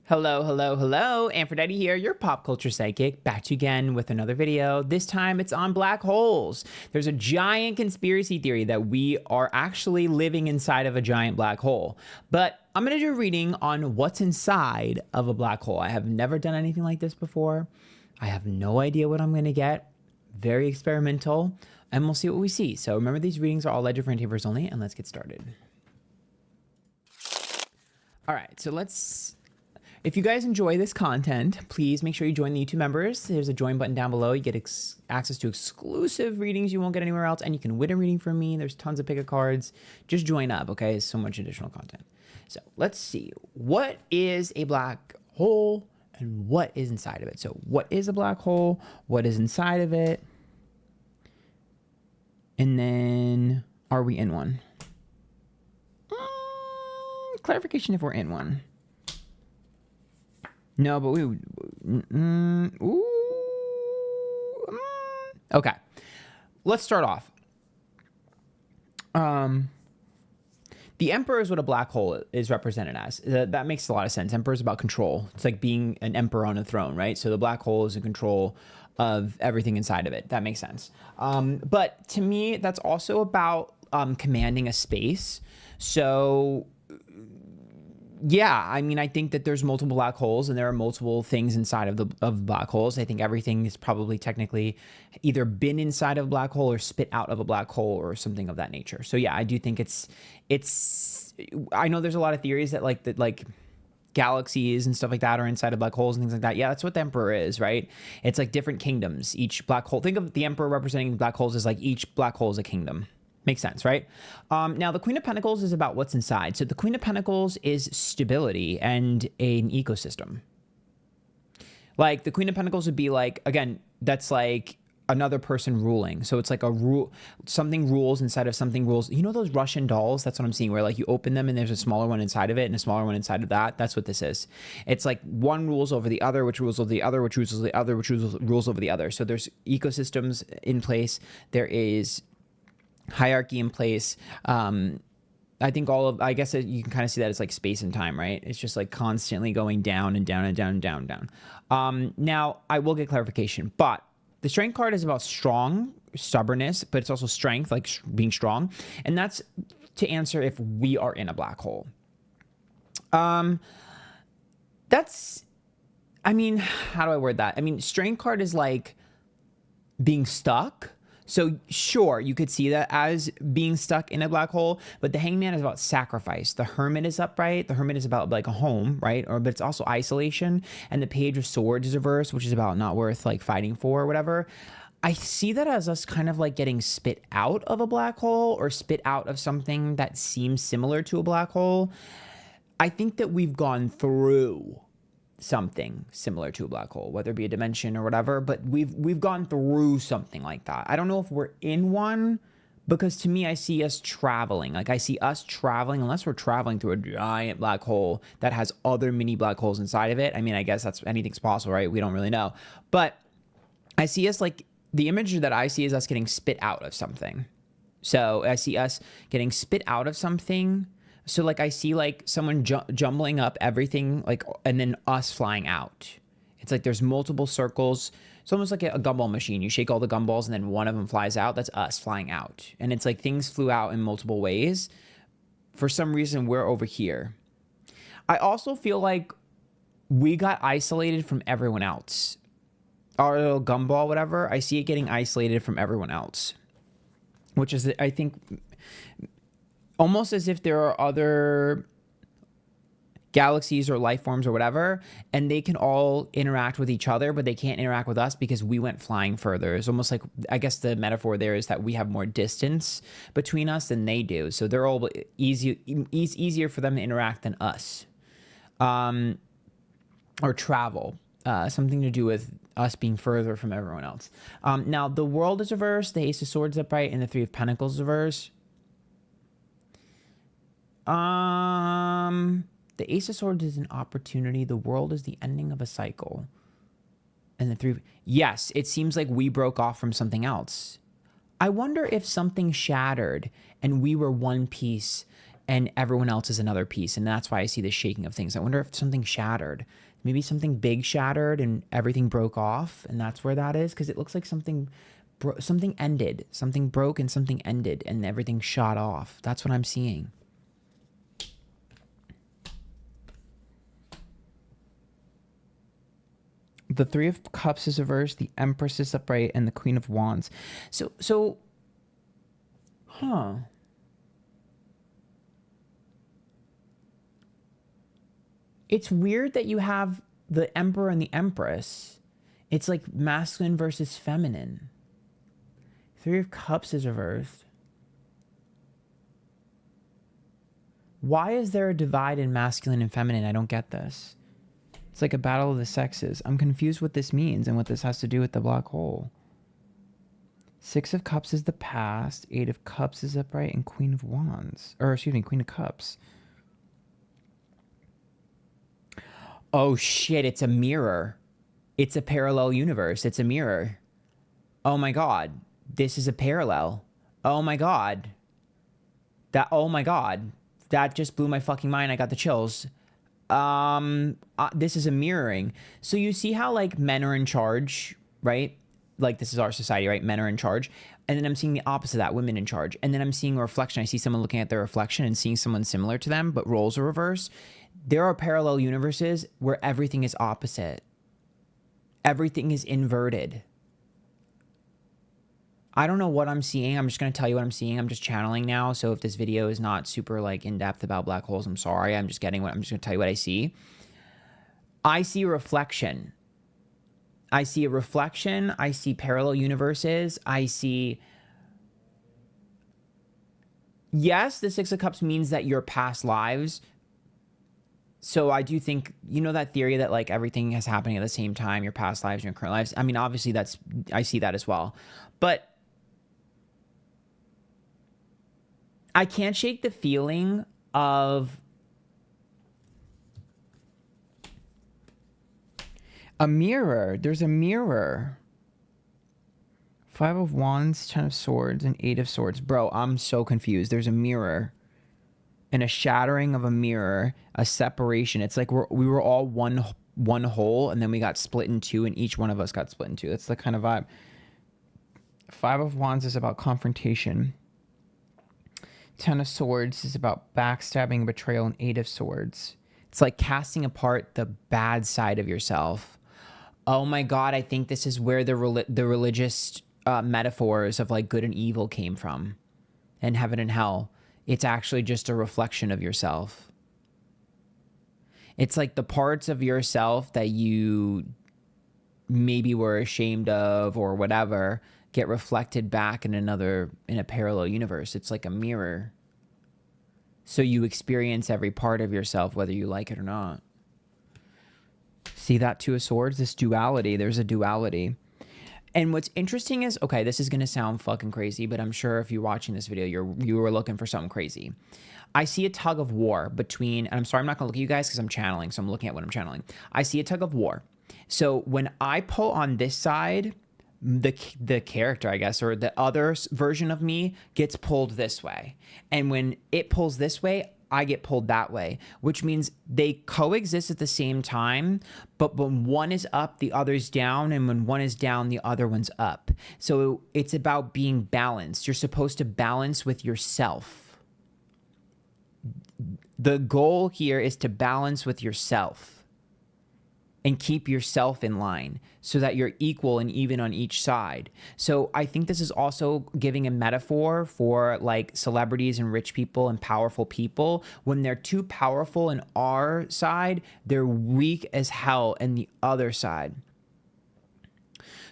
Hello, hello, hello. Antphrodite here, your pop culture psychic, back to you again with another video. This time it's on black holes. There's a giant conspiracy theory that we are actually living inside of a giant black hole. But I'm going to do a reading on what's inside of a black hole. I have never done anything like this before. I have no idea what I'm going to get. Very experimental, and we'll see what we see. So remember, these readings are all ledger friend tapers only, and let's get started. All right, so if you guys enjoy this content, please make sure you join the YouTube members. There's a join button down below. You get access to exclusive readings you won't get anywhere else, and you can win a reading from me. There's tons of pick of cards. Just join up, okay? There's so much additional content. So let's see. What is a black hole and what is inside of it? So what is a black hole? What is inside of it? And then, are we in one? Clarification if we're in one. No, but okay. Let's start off. The Emperor is what a black hole is represented as. That makes a lot of sense. Emperor is about control. It's like being an emperor on a throne, right? So the black hole is in control of everything inside of it. That makes sense. But to me, that's also about commanding a space. So yeah, I mean, I think that there's multiple black holes and there are multiple things inside of black holes. I think everything is probably technically either been inside of a black hole or spit out of a black hole or something of that nature. So yeah, I do think I know there's a lot of theories that like galaxies and stuff like that are inside of black holes and things like that. Yeah, that's what the Emperor is, right? It's like different kingdoms. Each black hole, think of the Emperor representing black holes as like each black hole is a kingdom. Makes sense, right? Now, the Queen of Pentacles is about what's inside. So the Queen of Pentacles is stability and an ecosystem. Like the Queen of Pentacles would be like, again, that's like another person ruling. So it's like a rule, something rules inside of something rules. You know those Russian dolls? That's what I'm seeing, where like you open them and there's a smaller one inside of it and a smaller one inside of that. That's what this is. It's like one rules over the other, which rules over the other, which rules over the other, which rules over the other. So there's ecosystems in place. There is hierarchy in place. I think I guess you can kind of see that as like space and time, right? It's just like constantly going down and down and down and down and down. Now, I will get clarification, but the Strength card is about stubbornness, but it's also strength, like being strong. And that's to answer if we are in a black hole. I mean, how do I word that? I mean, Strength card is like being stuck. So sure, you could see that as being stuck in a black hole, but the Hangman is about sacrifice. The Hermit is upright. The Hermit is about like a home, right? But it's also isolation. And the Page of Swords is reversed, which is about not worth like fighting for or whatever. I see that as us kind of like getting spit out of a black hole or spit out of something that seems similar to a black hole. I think that we've gone through something similar to a black hole, whether it be a dimension or whatever, but we've gone through something like that. I don't know if we're in one, because to me, I see us traveling. Like I see us traveling, unless we're traveling through a giant black hole that has other mini black holes inside of it. I mean, I guess anything's possible, right? We don't really know. But I see us like, the image that I see is us getting spit out of something. So I see us getting spit out of something. So like I see like someone jumbling up everything, like, and then us flying out. It's like there's multiple circles. It's almost like a gumball machine. You shake all the gumballs and then one of them flies out. That's us flying out. And it's like things flew out in multiple ways. For some reason, we're over here. I also feel like we got isolated from everyone else. Our little gumball, whatever, I see it getting isolated from everyone else. Which is, I think, almost as if there are other galaxies or life forms or whatever, and they can all interact with each other, but they can't interact with us because we went flying further. It's almost like, I guess the metaphor there is that we have more distance between us than they do. So they're all easier for them to interact than us. Or travel. Something to do with us being further from everyone else. Now, the World is reversed, the Ace of Swords upright, and the Three of Pentacles is reversed. The Ace of Swords is an opportunity. The World is the ending of a cycle. And the yes, it seems like we broke off from something else. I wonder if something shattered and we were one piece and everyone else is another piece. And that's why I see the shaking of things. I wonder if something shattered. Maybe something big shattered and everything broke off, and that's where that is, because it looks like something ended. Something broke and something ended, and everything shot off. That's what I'm seeing. The Three of Cups is reversed, the Empress is upright, and the Queen of Wands. So, it's weird that you have the Emperor and the Empress. It's like masculine versus feminine. Three of Cups is reversed. Why is there a divide in masculine and feminine? I don't get this. It's like a battle of the sexes. I'm confused what this means and what this has to do with the black hole. Six of Cups is the past. Eight of Cups is upright, and Queen of Wands. Or, excuse me, Queen of Cups. Oh, shit, it's a mirror. It's a parallel universe. It's a mirror. Oh, my God. This is a parallel. Oh, my God. Oh, my God. That just blew my fucking mind. I got the chills. This is a mirroring. So you see how like men are in charge, right? Like this is our society, right? Men are in charge. And then I'm seeing the opposite of that, women in charge. And then I'm seeing a reflection. I see someone looking at their reflection and seeing someone similar to them, but roles are reversed. There are parallel universes where everything is opposite. Everything is inverted. I don't know what I'm seeing. I'm just going to tell you what I'm seeing. I'm just channeling now. So if this video is not super like in depth about black holes, I'm sorry. I'm just going to tell you what I see. I see a reflection. I see a reflection. I see parallel universes. I see, yes, the Six of Cups means that your past lives. So I do think, you know, that theory that like everything is happening at the same time, your past lives and your current lives. I mean, obviously I see that as well, but I can't shake the feeling of a mirror. There's a mirror. Five of Wands, Ten of Swords, and Eight of Swords. Bro, I'm so confused. There's a mirror and a shattering of a mirror, a separation. It's like we were all one whole, and then we got split in two, and each one of us got split in two. That's the kind of vibe. Five of Wands is about confrontation. Ten of Swords is about backstabbing, betrayal, and Eight of Swords. It's like casting apart the bad side of yourself. Oh my God, I think this is where the religious metaphors of like good and evil came from, and heaven and hell. It's actually just a reflection of yourself. It's like the parts of yourself that you maybe were ashamed of or whatever get reflected back in a parallel universe. It's like a mirror. So you experience every part of yourself, whether you like it or not. See that Two of Swords? This duality. There's a duality. And what's interesting is, okay, this is going to sound fucking crazy, but I'm sure if you're watching this video, you were looking for something crazy. I see a tug of war between, and I'm sorry, I'm not going to look at you guys because I'm channeling, so I'm looking at what I'm channeling. I see a tug of war. So when I pull on this side, the character, I guess, or the other version of me gets pulled this way. And when it pulls this way, I get pulled that way, which means they coexist at the same time, but when one is up, the other's down, and when one is down, the other one's up. So it's about being balanced. You're supposed to balance with yourself. The goal here is to balance with yourself and keep yourself in line so that you're equal and even on each side. So I think this is also giving a metaphor for like celebrities and rich people and powerful people. When they're too powerful in our side, they're weak as hell in the other side.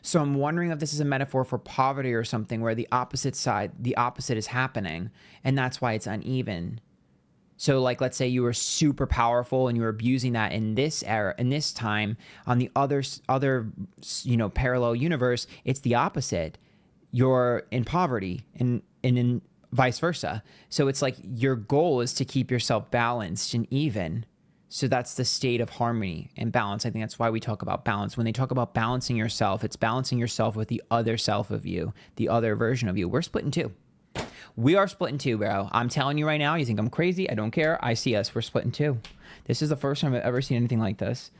So I'm wondering if this is a metaphor for poverty or something where the opposite side, the opposite is happening, and that's why it's uneven. So like, let's say you were super powerful and you were abusing that in this era, in this time. On the other, parallel universe, it's the opposite. You're in poverty and in vice versa. So it's like your goal is to keep yourself balanced and even. So that's the state of harmony and balance. I think that's why we talk about balance. When they talk about balancing yourself, it's balancing yourself with the other self of you, the other version of you. We're split in two. We are split in two, bro. I'm telling you right now, you think I'm crazy? I don't care. I see us. We're split in two. This is the first time I've ever seen anything like this.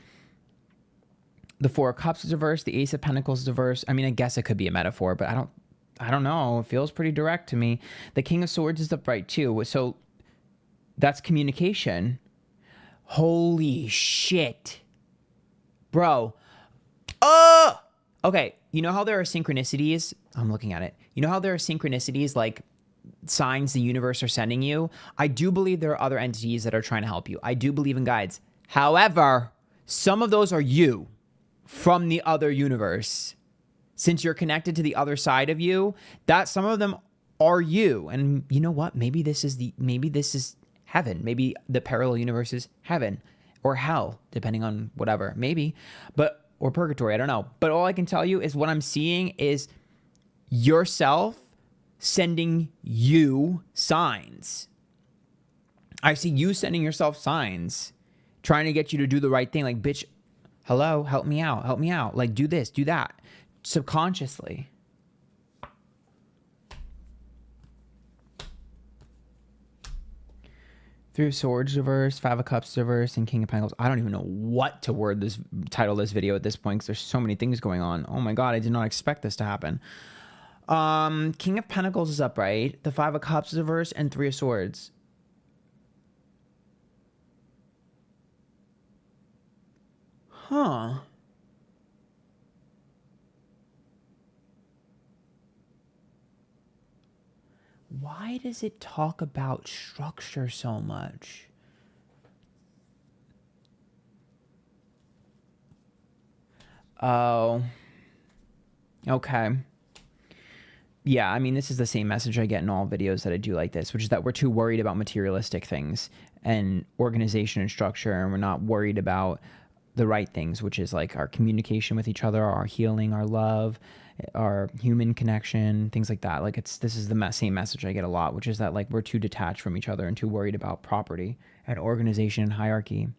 The Four of Cups is reversed. The Ace of Pentacles is reversed. I mean, I guess it could be a metaphor, but I don't know. It feels pretty direct to me. The King of Swords is upright too. So that's communication. Holy shit. Bro. Oh! Okay. You know how there are synchronicities? I'm looking at it. You know how there are synchronicities, like signs the universe are sending you? I do believe there are other entities that are trying to help you. I do believe in guides. However, some of those are you from the other universe. Since you're connected to the other side of you, that some of them are you. And you know what? Maybe this is heaven. Maybe the parallel universe is heaven or hell, depending on whatever. Maybe. Or purgatory. I don't know. But all I can tell you is what I'm seeing is yourself sending you signs. I see you sending yourself signs, trying to get you to do the right thing. Like, bitch, hello, help me out. Help me out. Like, do this, do that. Subconsciously. Three of Swords reverse, Five of Cups reverse, and King of Pentacles. I don't even know what to title this video at this point because there's so many things going on. Oh my God, I did not expect this to happen. King of Pentacles is upright. The Five of Cups is reverse, and Three of Swords. Huh. Why does it talk about structure so much? Oh. Okay. Yeah, I mean, this is the same message I get in all videos that I do like this, which is that we're too worried about materialistic things and organization and structure, and we're not worried about the right things, which is like our communication with each other, our healing, our love, our human connection, things like that. Like this is the same message I get a lot, which is that like we're too detached from each other and too worried about property and organization and hierarchy.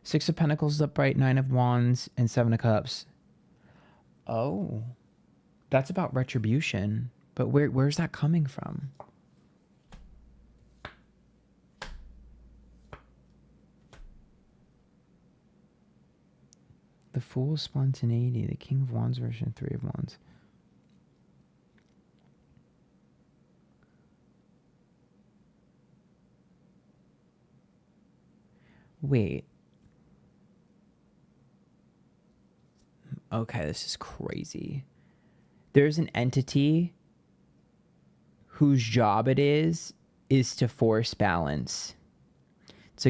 Six of Pentacles is upright, Nine of Wands, and Seven of Cups. Oh, that's about retribution. But where's that coming from? The Fool, Spontaneity, the King of Wands version, Three of Wands. Wait. Okay, this is crazy. There's an entity whose job it is to force balance. It's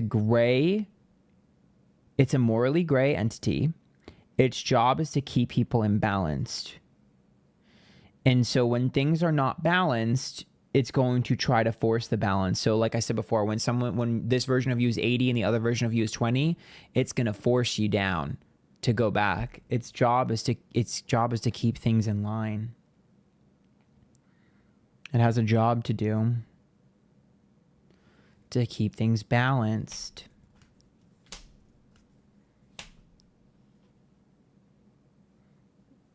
a morally gray entity. Its job is to keep people imbalanced. And so when things are not balanced, it's going to try to force the balance. So like I said before, when this version of you is 80 and the other version of you is 20, it's going to force you down to go back. Its job is to keep things in line. It has a job to do to keep things balanced.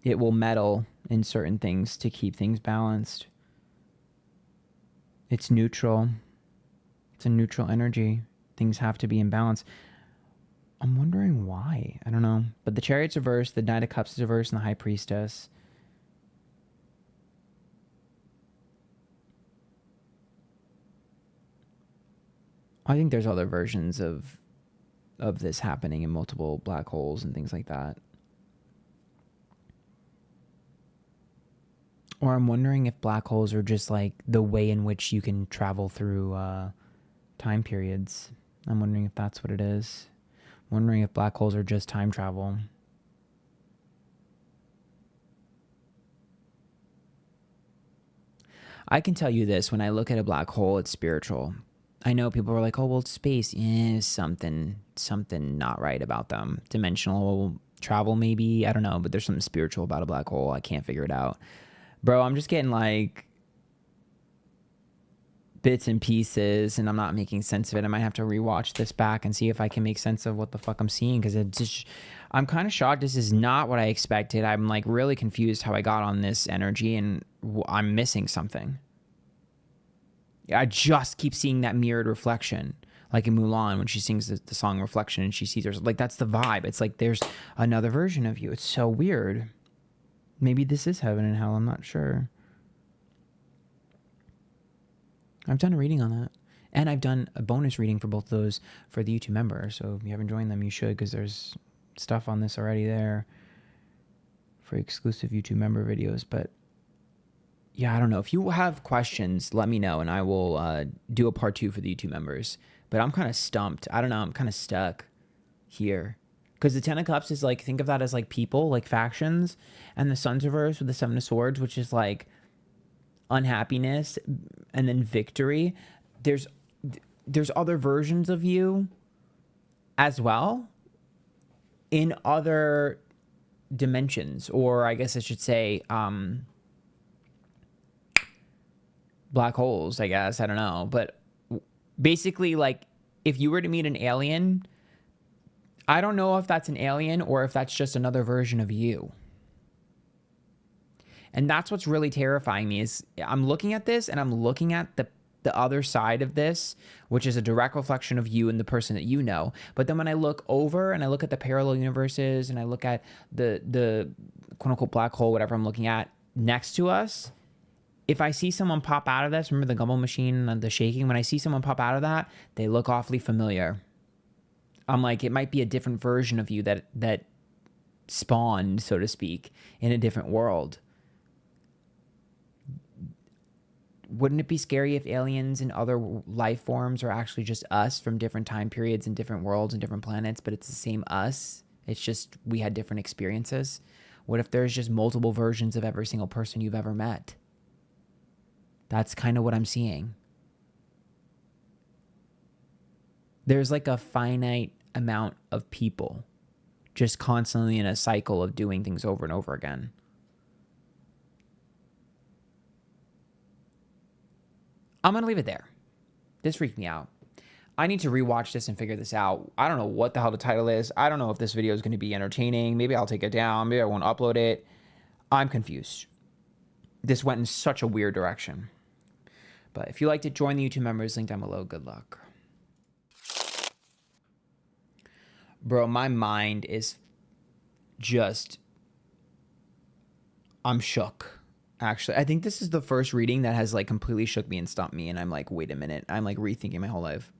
It will meddle in certain things to keep things balanced. It's neutral. It's a neutral energy. Things have to be in balance. I'm wondering why. I don't know. But the Chariot's reversed, the Knight of Cups is reversed, and the High Priestess. I think there's other versions of this happening in multiple black holes and things like that. Or I'm wondering if black holes are just like the way in which you can travel through time periods. I'm wondering if that's what it is. I'm wondering if black holes are just time travel. I can tell you this, when I look at a black hole, it's spiritual. I know people are like, oh, well, it's space. Yeah, something not right about them. Dimensional travel, maybe. I don't know, but there's something spiritual about a black hole. I can't figure it out. Bro, I'm just getting like bits and pieces and I'm not making sense of it. I might have to rewatch this back and see if I can make sense of what the fuck I'm seeing, because I'm kind of shocked. This is not what I expected. I'm like really confused how I got on this energy, and I'm missing something. I just keep seeing that mirrored reflection. Like in Mulan, when she sings the song Reflection and she sees herself. Like, that's the vibe. It's like there's another version of you. It's so weird. Maybe this is heaven and hell. I'm not sure. I've done a reading on that. And I've done a bonus reading for both of those for the YouTube members. So if you haven't joined them, you should, because there's stuff on this already there for exclusive YouTube member videos. But yeah, I don't know. If you have questions, let me know and I will do a part 2 for the YouTube members. But I'm kind of stumped. I don't know. I'm kind of stuck here. Because the 10 of Cups is like, think of that as like people, like factions. And the Sun's reversed with the 7 of Swords, which is like unhappiness and then victory. There's other versions of you as well in other dimensions. Or I guess I should say black holes, I guess. I don't know. But basically, like, if you were to meet an alien, I don't know if that's an alien or if that's just another version of you. And that's what's really terrifying me, is I'm looking at this and I'm looking at the other side of this, which is a direct reflection of you and the person that you know. But then when I look over and I look at the parallel universes and I look at the quote unquote black hole, whatever I'm looking at next to us, if I see someone pop out of this, remember the gumball machine and the shaking? When I see someone pop out of that, they look awfully familiar. I'm like, it might be a different version of you that spawned, so to speak, in a different world. Wouldn't it be scary if aliens and other life forms are actually just us from different time periods and different worlds and different planets, but it's the same us? It's just we had different experiences. What if there's just multiple versions of every single person you've ever met? That's kind of what I'm seeing. There's like a finite amount of people just constantly in a cycle of doing things over and over again. I'm going to leave it there. This freaked me out. I need to rewatch this and figure this out. I don't know what the hell the title is. I don't know if this video is going to be entertaining. Maybe I'll take it down. Maybe I won't upload it. I'm confused. This went in such a weird direction. But if you liked it, join the YouTube members. Link down below. Good luck. Bro, my mind is just... I'm shook. Actually, I think this is the first reading that has like completely shook me and stumped me. And I'm like, wait a minute. I'm like rethinking my whole life.